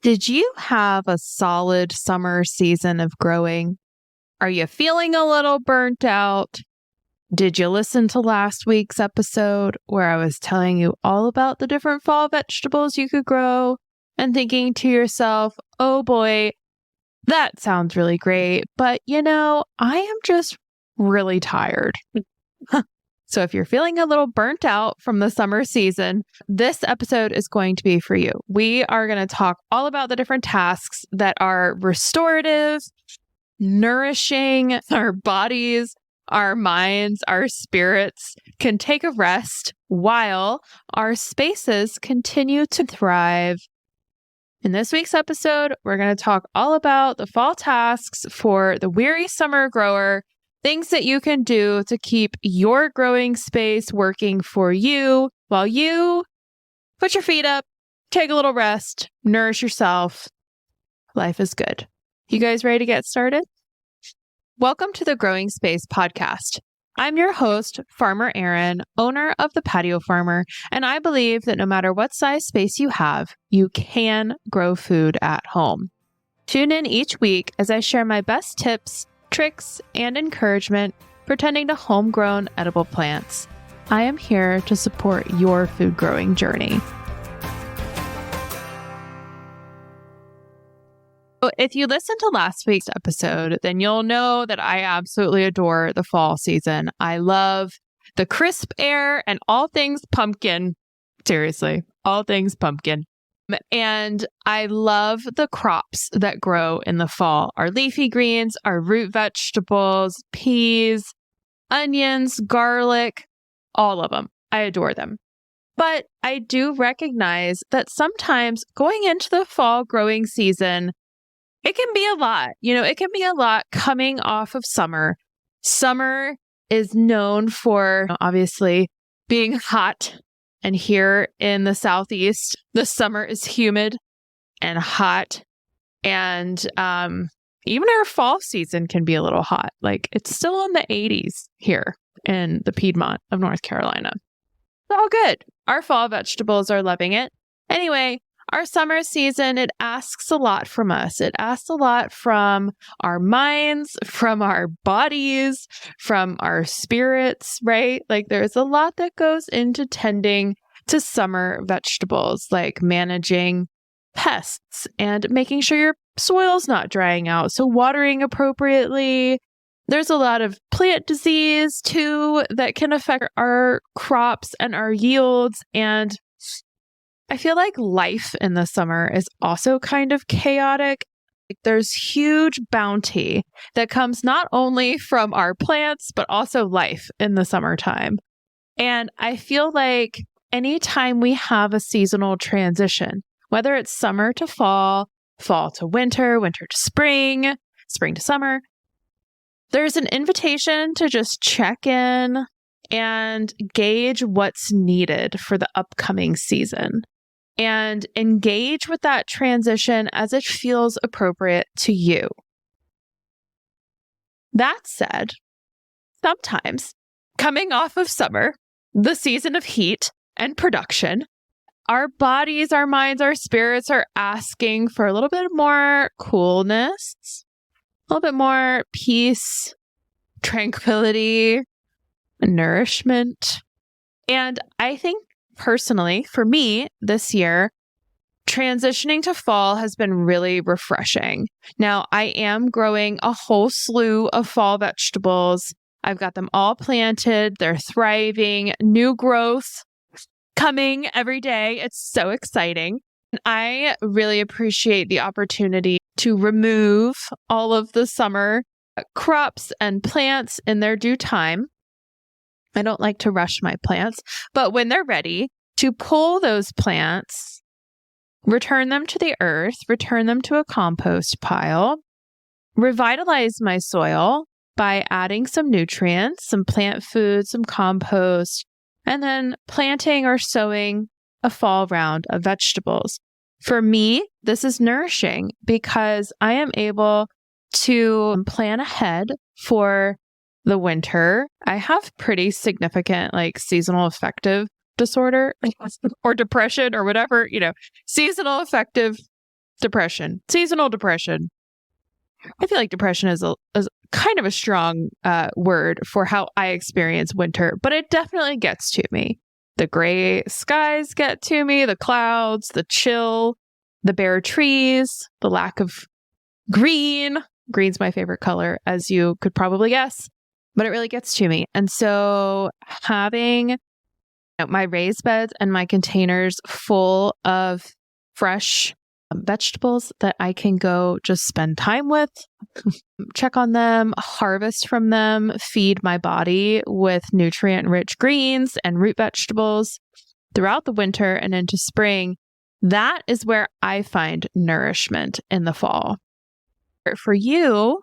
Did you have a solid summer season of growing? Are you feeling a little burnt out? Did you listen to last week's episode where I was telling you all about the different fall vegetables you could grow and thinking to yourself, oh boy, that sounds really great, but I am just really tired. So if you're feeling a little burnt out from the summer season, this episode is going to be for you. We are going to talk all about the different tasks that are restorative, nourishing our bodies, our minds, our spirits can take a rest while our spaces continue to thrive. In this week's episode, we're going to talk all about the fall tasks for the weary summer grower, things that you can do to keep your growing space working for you while you put your feet up, take a little rest, nourish yourself. Life is good. You guys ready to get started? Welcome to the Growing Space Podcast. I'm your host, Farmer Erin, owner of The Patio Farmer, and I believe that no matter what size space you have, you can grow food at home. Tune in each week as I share my best tips, tricks, and encouragement pertaining to homegrown edible plants. I am here to support your food growing journey. If you listened to last week's episode, then you'll know that I absolutely adore the fall season. I love the crisp air and all things pumpkin. Seriously, all things pumpkin. And I love the crops that grow in the fall. Our leafy greens, our root vegetables, peas, onions, garlic, all of them. I adore them. But I do recognize that sometimes going into the fall growing season, it can be a lot. It can be a lot coming off of summer. Summer is known for obviously being hot. And here in the Southeast, the summer is humid and hot. And even our fall season can be a little hot. Like it's still in the 80s here in the Piedmont of North Carolina. It's all good. Our fall vegetables are loving it. Anyway, our summer season, it asks a lot from us. It asks a lot from our minds, from our bodies, from our spirits, right? Like there's a lot that goes into tending to summer vegetables, like managing pests and making sure your soil's not drying out. So watering appropriately. There's a lot of plant disease too that can affect our crops and our yields. And I feel like life in the summer is also kind of chaotic. There's huge bounty that comes not only from our plants, but also life in the summertime. And I feel like anytime we have a seasonal transition, whether it's summer to fall, fall to winter, winter to spring, spring to summer, there's an invitation to just check in and gauge what's needed for the upcoming season. And engage with that transition as it feels appropriate to you. That said, sometimes coming off of summer, the season of heat and production, our bodies, our minds, our spirits are asking for a little bit more coolness, a little bit more peace, tranquility, nourishment. And I think personally, for me this year, transitioning to fall has been really refreshing. Now, I am growing a whole slew of fall vegetables. I've got them all planted. They're thriving. New growth coming every day. It's so exciting. And I really appreciate the opportunity to remove all of the summer crops and plants in their due time. I don't like to rush my plants, but when they're ready, to pull those plants, return them to the earth, return them to a compost pile, revitalize my soil by adding some nutrients, some plant food, some compost, and then planting or sowing a fall round of vegetables. For me, this is nourishing because I am able to plan ahead for the winter. I have pretty significant seasonal affective disorder or depression or whatever, seasonal affective depression, seasonal depression. I feel like depression is kind of a strong word for how I experience winter, but it definitely gets to me. The gray skies get to me, the clouds, the chill, the bare trees, the lack of green. Green's my favorite color, as you could probably guess, but it really gets to me. And so having my raised beds and my containers full of fresh vegetables that I can go just spend time with, check on them, harvest from them, feed my body with nutrient-rich greens and root vegetables throughout the winter and into spring, that is where I find nourishment in the fall. For you,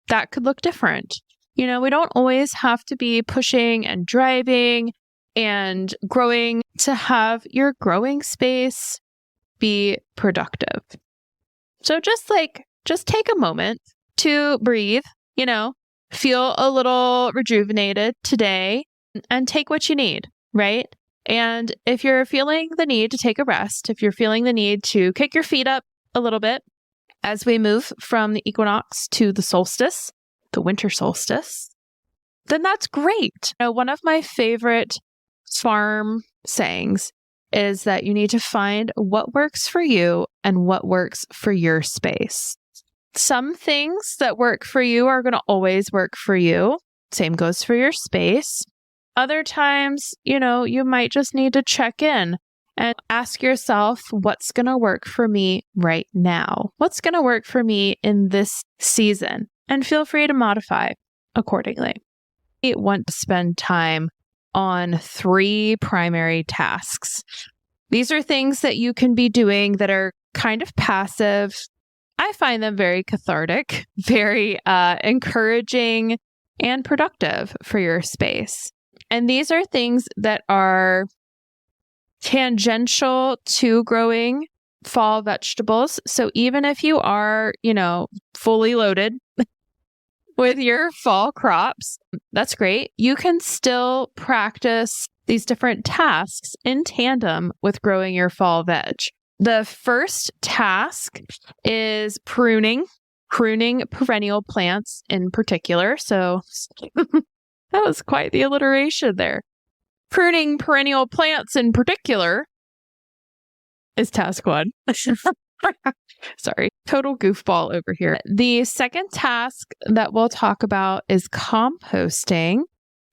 that could look different. We don't always have to be pushing and driving and growing to have your growing space be productive. So just take a moment to breathe, feel a little rejuvenated today and take what you need, right? And if you're feeling the need to take a rest, if you're feeling the need to kick your feet up a little bit as we move from the equinox to the solstice, the winter solstice, then that's great. One of my favorite farm sayings is that you need to find what works for you and what works for your space. Some things that work for you are going to always work for you. Same goes for your space. Other times, you might just need to check in and ask yourself, what's going to work for me right now? What's going to work for me in this season? And feel free to modify accordingly. I want to spend time on 3 primary tasks. These are things that you can be doing that are kind of passive. I find them very cathartic, very encouraging, and productive for your space. And these are things that are tangential to growing fall vegetables. So even if you are, fully loaded with your fall crops, that's great. You can still practice these different tasks in tandem with growing your fall veg. The first task is pruning perennial plants in particular. So that was quite the alliteration there. Pruning perennial plants in particular is task 1. Sorry, total goofball over here. The second task that we'll talk about is composting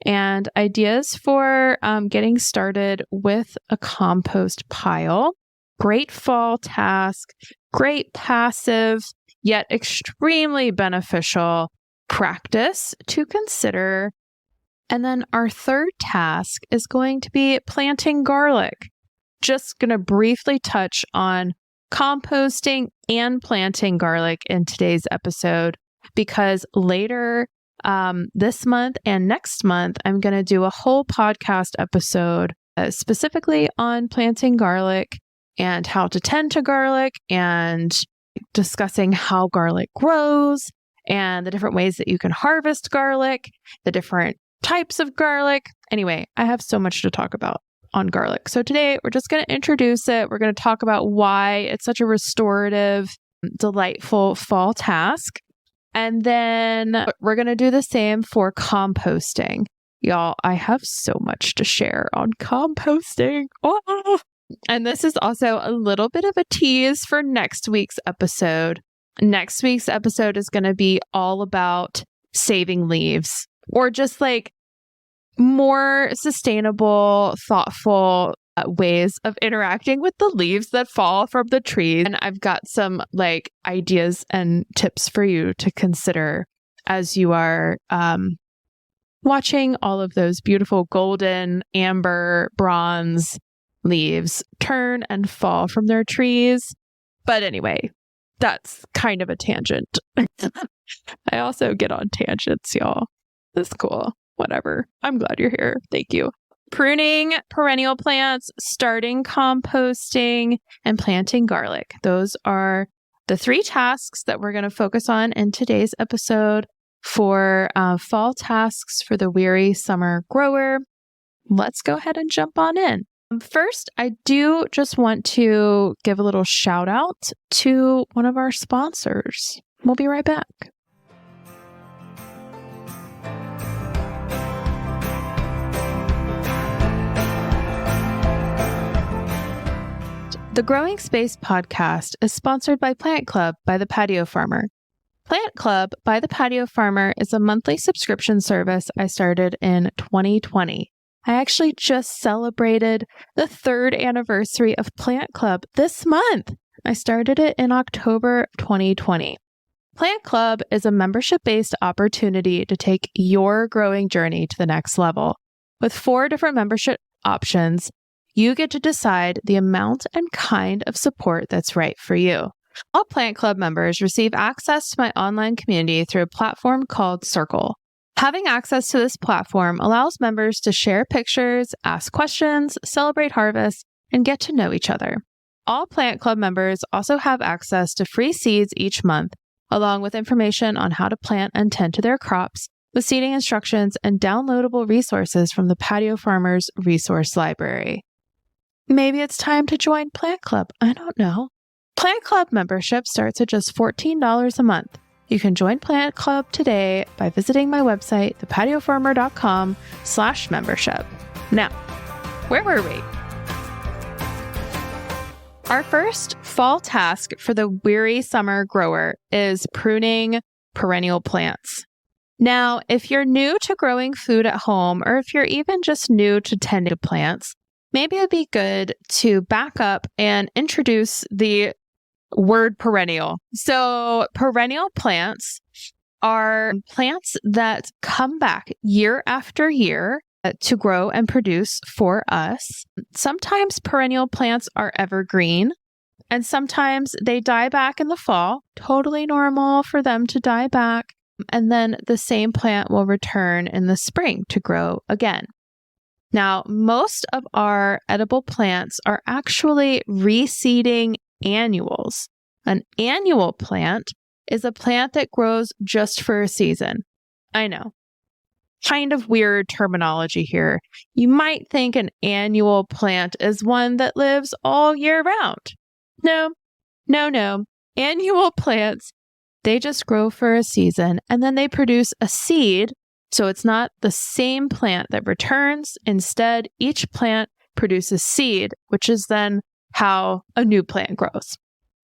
and ideas for getting started with a compost pile. Great fall task, great passive, yet extremely beneficial practice to consider. And then our third task is going to be planting garlic. Just going to briefly touch on composting and planting garlic in today's episode, because later this month and next month, I'm going to do a whole podcast episode specifically on planting garlic and how to tend to garlic and discussing how garlic grows and the different ways that you can harvest garlic, the different types of garlic. Anyway, I have so much to talk about on garlic. So today we're just going to introduce it. We're going to talk about why it's such a restorative, delightful fall task. And then we're going to do the same for composting. Y'all, I have so much to share on composting. Oh! And this is also a little bit of a tease for next week's episode. Next week's episode is going to be all about saving leaves, or just more sustainable, thoughtful ways of interacting with the leaves that fall from the trees. And I've got some ideas and tips for you to consider as you are watching all of those beautiful golden, amber, bronze leaves turn and fall from their trees. But anyway, that's kind of a tangent. I also get on tangents, y'all. That's cool. Whatever. I'm glad you're here. Thank you. Pruning perennial plants, starting composting, and planting garlic. Those are the 3 tasks that we're going to focus on in today's episode for fall tasks for the weary summer grower. Let's go ahead and jump on in. First, I do just want to give a little shout out to one of our sponsors. We'll be right back. The Growing Space podcast is sponsored by Plant Club by the Patio Farmer. Plant Club by the Patio Farmer is a monthly subscription service I started in 2020. I actually just celebrated the 3rd anniversary of Plant Club this month. I started it in October 2020. Plant Club is a membership-based opportunity to take your growing journey to the next level. With 4 different membership options, you get to decide the amount and kind of support that's right for you. All Plant Club members receive access to my online community through a platform called Circle. Having access to this platform allows members to share pictures, ask questions, celebrate harvests, and get to know each other. All Plant Club members also have access to free seeds each month, along with information on how to plant and tend to their crops, with seeding instructions and downloadable resources from the Patio Farmers Resource Library. Maybe it's time to join Plant Club. I don't know. Plant Club membership starts at just $14 a month. You can join Plant Club today by visiting my website, thepatiofarmer.com/membership. Now, where were we? Our first fall task for the weary summer grower is pruning perennial plants. Now, if you're new to growing food at home, or if you're even just new to tending to plants, maybe it'd be good to back up and introduce the word perennial. So perennial plants are plants that come back year after year to grow and produce for us. Sometimes perennial plants are evergreen, and sometimes they die back in the fall. Totally normal for them to die back. And then the same plant will return in the spring to grow again. Now, most of our edible plants are actually reseeding annuals. An annual plant is a plant that grows just for a season. I know, kind of weird terminology here. You might think an annual plant is one that lives all year round. No. Annual plants, they just grow for a season and then they produce a seed. So it's not the same plant that returns. Instead, each plant produces seed, which is then how a new plant grows.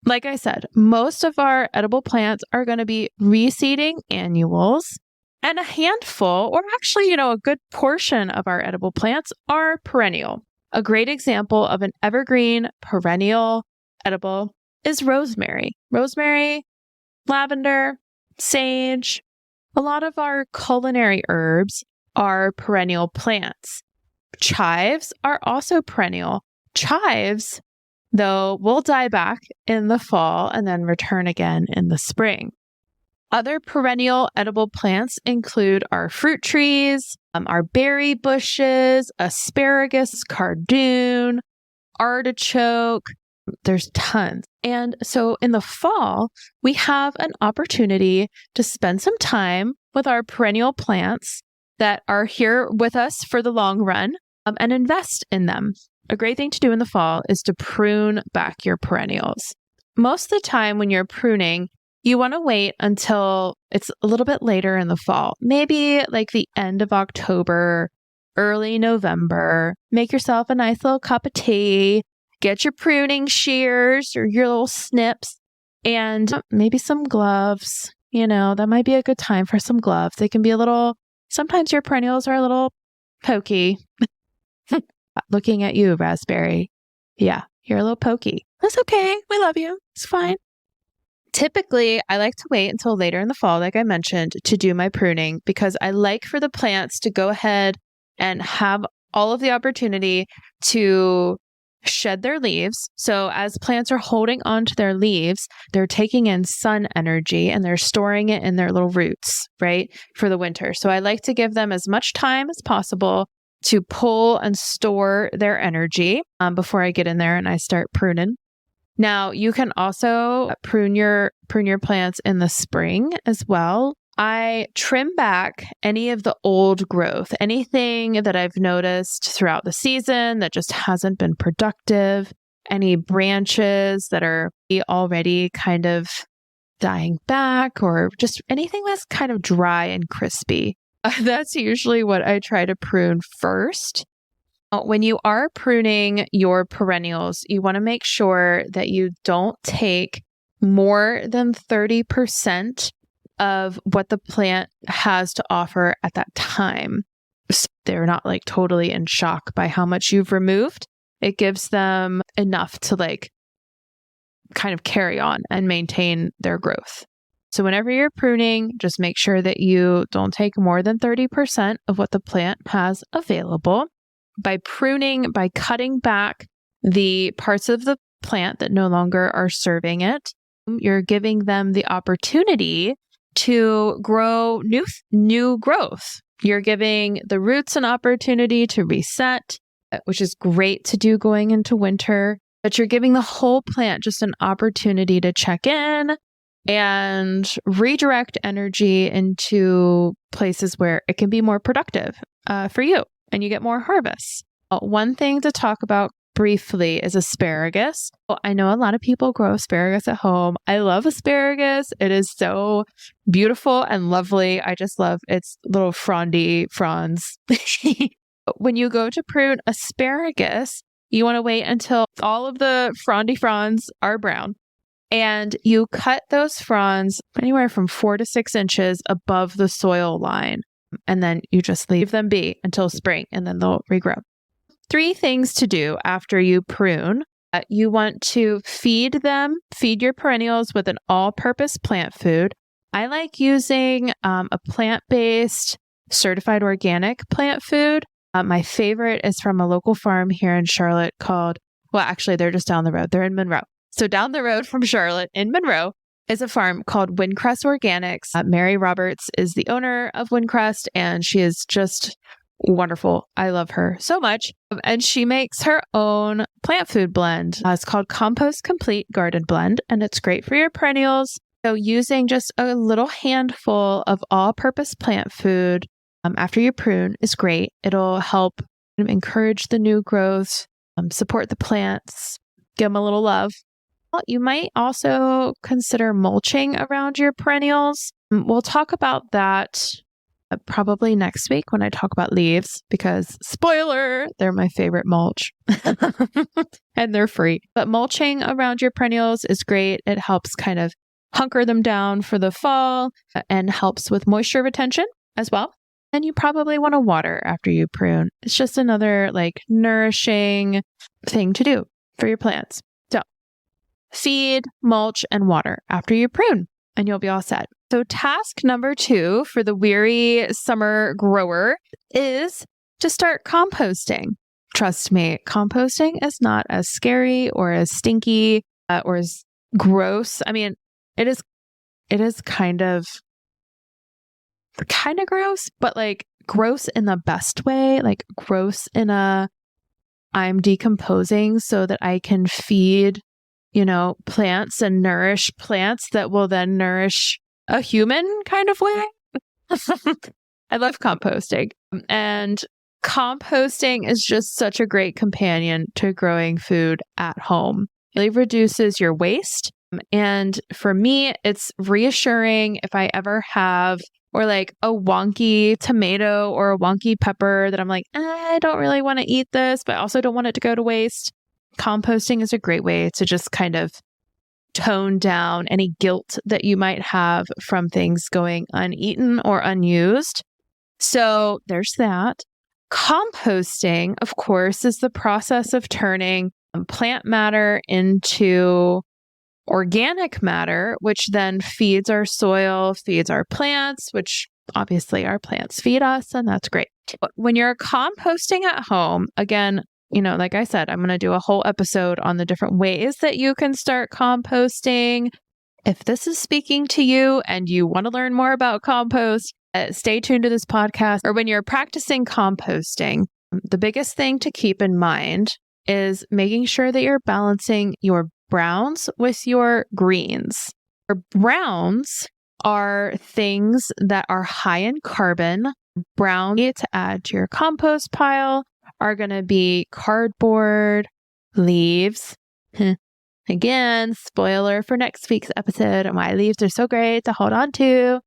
Like I said, most of our edible plants are going to be reseeding annuals, and a handful, or actually, a good portion of our edible plants are perennial. A great example of an evergreen perennial edible is rosemary. Rosemary, lavender, sage. A lot of our culinary herbs are perennial plants. Chives are also perennial. Chives, though, will die back in the fall and then return again in the spring. Other perennial edible plants include our fruit trees, our berry bushes, asparagus, cardoon, artichoke. There's tons. And so in the fall, we have an opportunity to spend some time with our perennial plants that are here with us for the long run and invest in them. A great thing to do in the fall is to prune back your perennials. Most of the time when you're pruning, you want to wait until it's a little bit later in the fall, maybe like the end of October, early November. Make yourself a nice little cup of tea, get your pruning shears or your little snips, and maybe some gloves. That might be a good time for some gloves. They can be sometimes your perennials are a little pokey. Looking at you, raspberry. Yeah, you're a little pokey. That's okay. We love you. It's fine. Typically, I like to wait until later in the fall, like I mentioned, to do my pruning because I like for the plants to go ahead and have all of the opportunity to shed their leaves. So as plants are holding on to their leaves, they're taking in sun energy and they're storing it in their little roots, right, for the winter. So I like to give them as much time as possible to pull and store their energy before I get in there and I start pruning. Now, you can also prune your plants in the spring as well. I trim back any of the old growth, anything that I've noticed throughout the season that just hasn't been productive, any branches that are already kind of dying back, or just anything that's kind of dry and crispy. That's usually what I try to prune first. When you are pruning your perennials, you want to make sure that you don't take more than 30% of what the plant has to offer at that time. So they're not like totally in shock by how much you've removed. It gives them enough to like kind of carry on and maintain their growth. So whenever you're pruning, just make sure that you don't take more than 30% of what the plant has available. By pruning, by cutting back the parts of the plant that no longer are serving it, you're giving them the opportunity to grow new growth. You're giving the roots an opportunity to reset, which is great to do going into winter, but you're giving the whole plant just an opportunity to check in and redirect energy into places where it can be more productive for you and you get more harvests. One thing to talk about briefly is asparagus. Well, I know a lot of people grow asparagus at home. I love asparagus. It is so beautiful and lovely. I just love its little frondy fronds. When you go to prune asparagus, you want to wait until all of the frondy fronds are brown. And you cut those fronds anywhere from 4 to 6 inches above the soil line. And then you just leave them be until spring, and then they'll regrow. 3 things to do after you prune. You want to feed your perennials with an all-purpose plant food. I like using a plant-based certified organic plant food. My favorite is from a local farm here in Charlotte actually, they're just down the road. They're in Monroe. So down the road from Charlotte in Monroe is a farm called Windcrest Organics. Mary Roberts is the owner of Windcrest, and she is just wonderful. I love her so much. And she makes her own plant food blend. It's called Compost Complete Garden Blend, and it's great for your perennials. So using just a little handful of all-purpose plant food after you prune is great. It'll help encourage the new growth, support the plants, give them a little love. You might also consider mulching around your perennials. We'll talk about that probably next week when I talk about leaves, because spoiler, they're my favorite mulch and they're free. But mulching around your perennials is great. It helps kind of hunker them down for the fall and helps with moisture retention as well. And you probably want to water after you prune. It's just another like nourishing thing to do for your plants. So feed, mulch, and water after you prune, and you'll be all set. So task number 2 for the weary summer grower is to start composting. Trust me, composting is not as scary or as stinky or as gross. I mean, it is kind of gross, but like gross in the best way, like gross in I'm decomposing so that I can feed, plants and nourish plants that will then nourish a human kind of way. I love composting. And composting is just such a great companion to growing food at home. It really reduces your waste. And for me, it's reassuring if I ever have like a wonky tomato or a wonky pepper that I'm like, I don't really want to eat this, but I also don't want it to go to waste. Composting is a great way to just kind of tone down any guilt that you might have from things going uneaten or unused. So there's that. Composting, of course, is the process of turning plant matter into organic matter, which then feeds our soil, feeds our plants, which obviously our plants feed us, and that's great. But when you're composting at home, again, like I said, I'm going to do a whole episode on the different ways that you can start composting. If this is speaking to you and you want to learn more about compost, stay tuned to this podcast. Or when you're practicing composting, the biggest thing to keep in mind is making sure that you're balancing your browns with your greens. For browns, are things that are high in carbon. Brown to add to your compost pile are going to be cardboard, leaves. Again, spoiler for next week's episode on why leaves are so great to hold on to.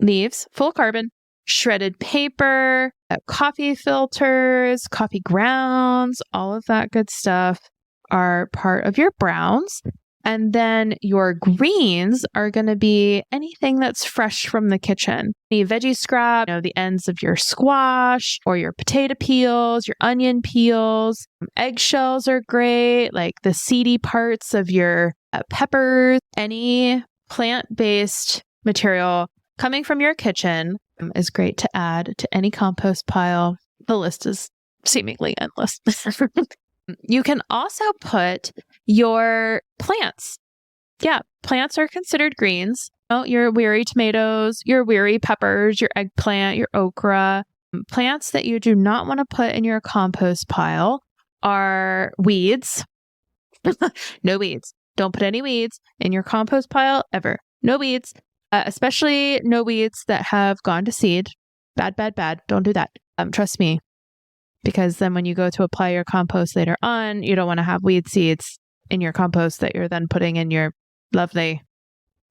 Leaves, full carbon, shredded paper, coffee filters, coffee grounds, all of that good stuff are part of your browns. And then your greens are going to be anything that's fresh from the kitchen. Any veggie scrap, the ends of your squash or your potato peels, your onion peels. Eggshells are great, like the seedy parts of your peppers. Any plant-based material coming from your kitchen is great to add to any compost pile. The list is seemingly endless. You can also put your plants. Yeah, plants are considered greens. Your weary tomatoes, your weary peppers, your eggplant, your okra. Plants that you do not want to put in your compost pile are weeds. No weeds. Don't put any weeds in your compost pile ever. No weeds, especially no weeds that have gone to seed. Bad, bad, bad. Don't do that. Trust me. Because then when you go to apply your compost later on, you don't want to have weed seeds in your compost that you're then putting in your lovely,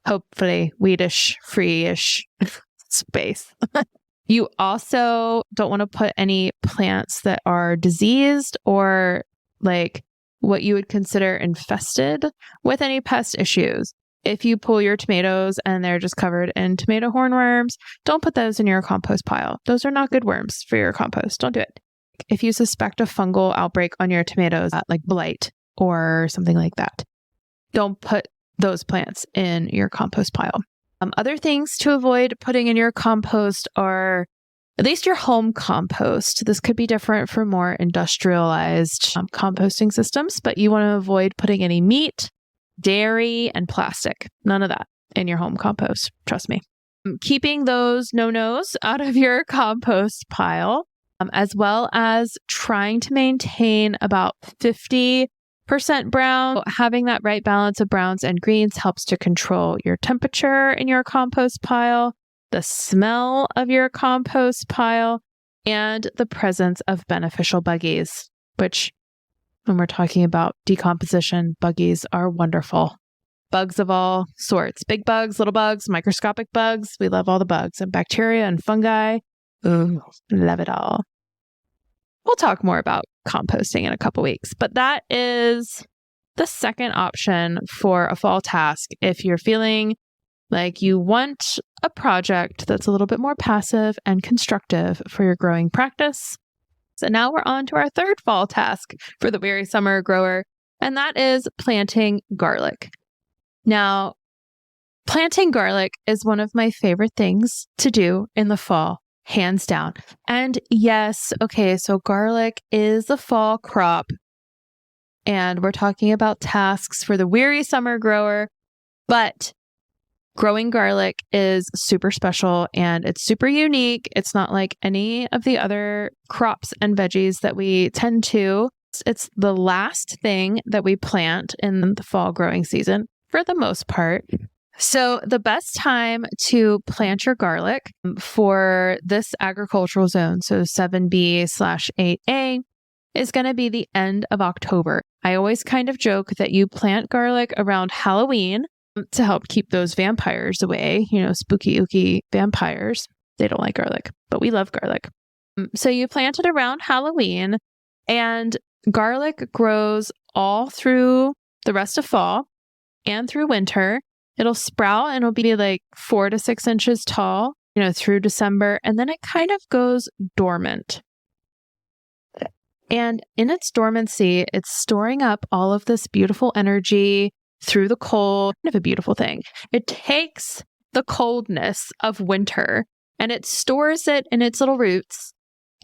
hopefully weedish, free-ish space. You also don't want to put any plants that are diseased or like what you would consider infested with any pest issues. If you pull your tomatoes and they're just covered in tomato hornworms, don't put those in your compost pile. Those are not good worms for your compost. Don't do it. If you suspect a fungal outbreak on your tomatoes, like blight or something like that, don't put those plants in your compost pile. Other things to avoid putting in your compost are at least your home compost. This could be different for more industrialized composting systems, but you want to avoid putting any meat, dairy, and plastic. None of that in your home compost. Trust me. Keeping those no-nos out of your compost pile. As well as trying to maintain about 50% brown. Having that right balance of browns and greens helps to control your temperature in your compost pile, the smell of your compost pile, and the presence of beneficial buggies, which when we're talking about decomposition, buggies are wonderful. Bugs of all sorts, big bugs, little bugs, microscopic bugs. We love all the bugs and bacteria and fungi. Ooh, love it all. We'll talk more about composting in a couple weeks, but that is the second option for a fall task. If you're feeling like you want a project that's a little bit more passive and constructive for your growing practice. So now we're on to our third fall task for the weary summer grower, and that is planting garlic. Now, planting garlic is one of my favorite things to do in the fall. Hands down. And yes, okay, so garlic is a fall crop. And we're talking about tasks for the weary summer grower. But growing garlic is super special and it's super unique. It's not like any of the other crops and veggies that we tend to. It's the last thing that we plant in the fall growing season for the most part. So the best time to plant your garlic for this agricultural zone, so 7B/8A, is going to be the end of October. I always kind of joke that you plant garlic around Halloween to help keep those vampires away, spooky, ooky vampires. They don't like garlic, but we love garlic. So you plant it around Halloween, and garlic grows all through the rest of fall and through winter. It'll sprout and it'll be like 4 to 6 inches tall, through December. And then it kind of goes dormant. And in its dormancy, it's storing up all of this beautiful energy through the cold. Kind of a beautiful thing. It takes the coldness of winter and it stores it in its little roots.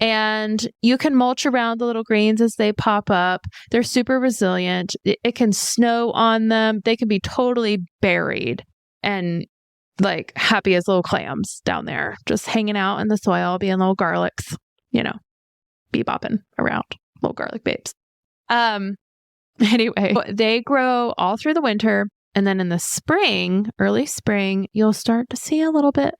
And you can mulch around the little greens as they pop up. They're super resilient. It can snow on them. They can be totally buried and like happy as little clams down there, just hanging out in the soil, being little garlics, bebopping around, little garlic babes. Anyway, they grow all through the winter And then in the spring, early spring, you'll start to see a little bit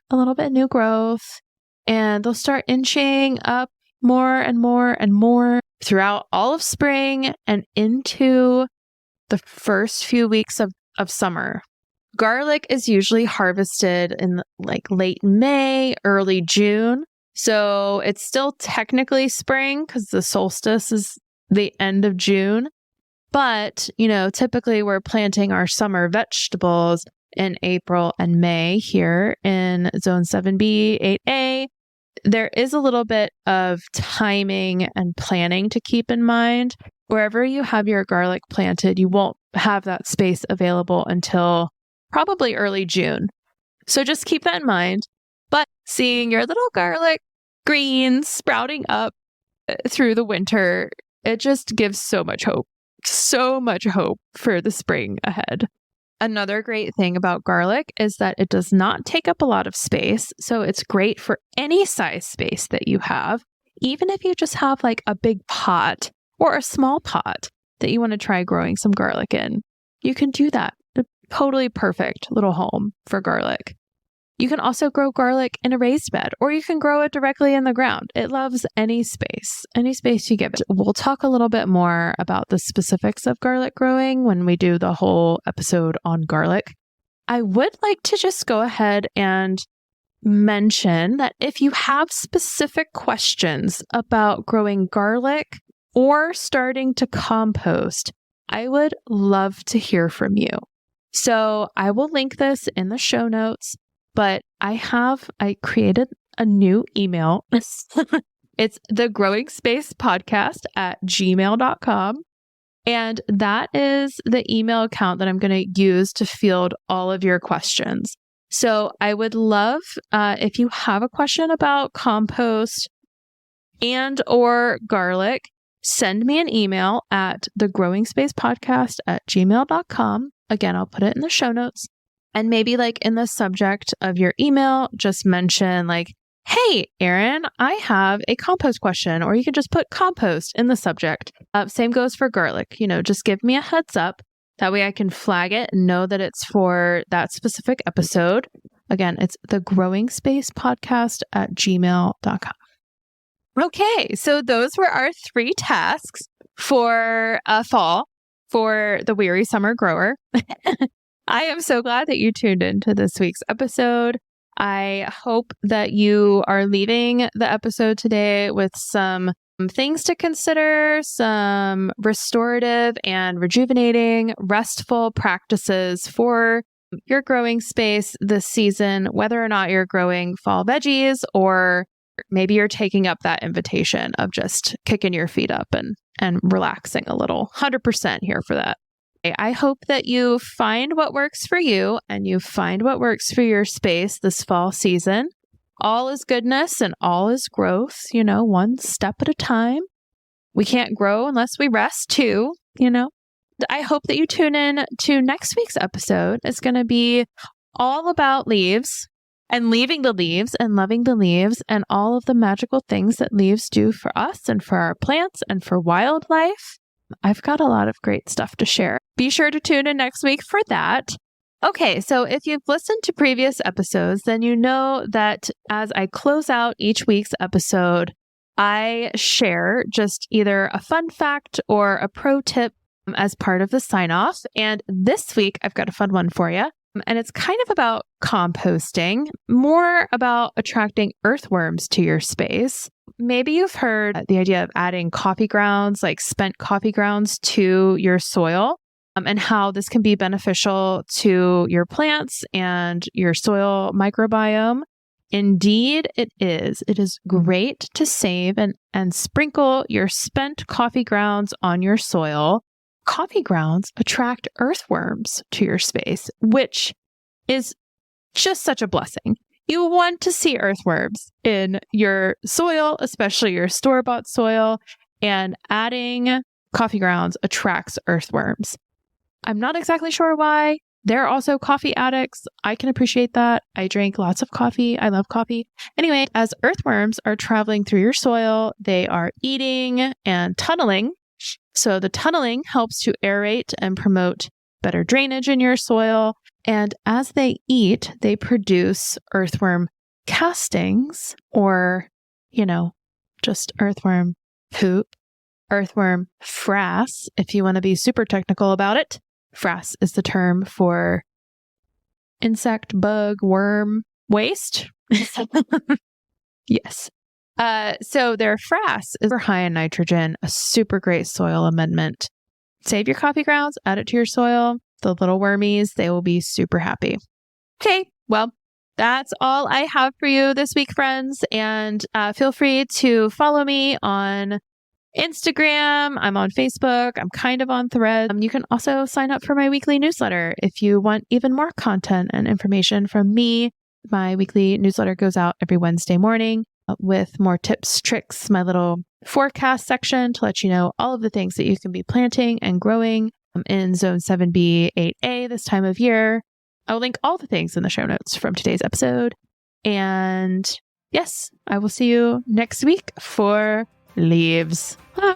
new growth, and they'll start inching up more and more and more throughout all of spring and into the first few weeks of summer. Garlic is usually harvested in like late May, early June. So it's still technically spring because the solstice is the end of June. But, typically we're planting our summer vegetables in April and May here in Zone 7B, 8A. There is a little bit of timing and planning to keep in mind. Wherever you have your garlic planted, you won't have that space available until probably early June. So just keep that in mind. But seeing your little garlic greens sprouting up through the winter, it just gives so much hope for the spring ahead. Another great thing about garlic is that it does not take up a lot of space. So it's great for any size space that you have. Even if you just have like a big pot or a small pot that you want to try growing some garlic in, you can do that. A totally perfect little home for garlic. You can also grow garlic in a raised bed, or you can grow it directly in the ground. It loves any space you give it. We'll talk a little bit more about the specifics of garlic growing when we do the whole episode on garlic. I would like to just go ahead and mention that if you have specific questions about growing garlic or starting to compost, I would love to hear from you. So I will link this in the show notes. But I created a new email. It's the Growing Space Podcast at gmail.com. And that is the email account that I'm going to use to field all of your questions. So I would love if you have a question about compost and or garlic, send me an email at thegrowing-space-podcast at gmail.com. Again, I'll put it in the show notes. And maybe like in the subject of your email, just mention like, hey, Erin, I have a compost question, or you can just put compost in the subject. Same goes for garlic. Just give me a heads up. That way I can flag it and know that it's for that specific episode. Again, it's the Growing Space Podcast at gmail.com. Okay, so those were our 3 tasks for fall for the weary summer grower. I am so glad that you tuned into this week's episode. I hope that you are leaving the episode today with some things to consider, some restorative and rejuvenating, restful practices for your growing space this season, whether or not you're growing fall veggies, or maybe you're taking up that invitation of just kicking your feet up and relaxing a little. 100% here for that. I hope that you find what works for you and you find what works for your space this fall season. All is goodness and all is growth, one step at a time. We can't grow unless we rest too, I hope that you tune in to next week's episode. It's going to be all about leaves and leaving the leaves and loving the leaves and all of the magical things that leaves do for us and for our plants and for wildlife. I've got a lot of great stuff to share. Be sure to tune in next week for that. Okay, so if you've listened to previous episodes, then you know that as I close out each week's episode, I share just either a fun fact or a pro tip as part of the sign-off. And this week, I've got a fun one for you. And it's kind of about composting, more about attracting earthworms to your space. Maybe you've heard the idea of adding coffee grounds, like spent coffee grounds, to your soil, and how this can be beneficial to your plants and your soil microbiome. Indeed, it is. It is great to save and sprinkle your spent coffee grounds on your soil. Coffee grounds attract earthworms to your space, which is just such a blessing. You want to see earthworms in your soil, especially your store-bought soil, and adding coffee grounds attracts earthworms. I'm not exactly sure why. They're also coffee addicts. I can appreciate that. I drink lots of coffee. I love coffee. Anyway, as earthworms are traveling through your soil, they are eating and tunneling. So the tunneling helps to aerate and promote better drainage in your soil. And as they eat, they produce earthworm castings or, just earthworm poop, earthworm frass, if you want to be super technical about it. Frass is the term for insect, bug, worm waste. Yes. So their frass is high in nitrogen, a super great soil amendment. Save your coffee grounds, add it to your soil. The little wormies, they will be super happy. Okay, well, that's all I have for you this week, friends. And feel free to follow me on Instagram. I'm on Facebook. I'm kind of on Threads. You can also sign up for my weekly newsletter if you want even more content and information from me. My weekly newsletter goes out every Wednesday morning with more tips, tricks, my little forecast section to let you know all of the things that you can be planting and growing in Zone 7B, 8A this time of year. I'll link all the things in the show notes from today's episode. And yes, I will see you next week for leaves. All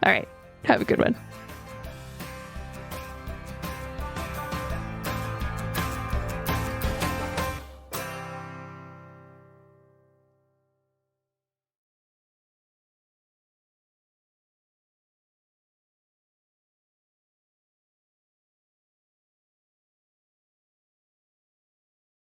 right. Have a good one.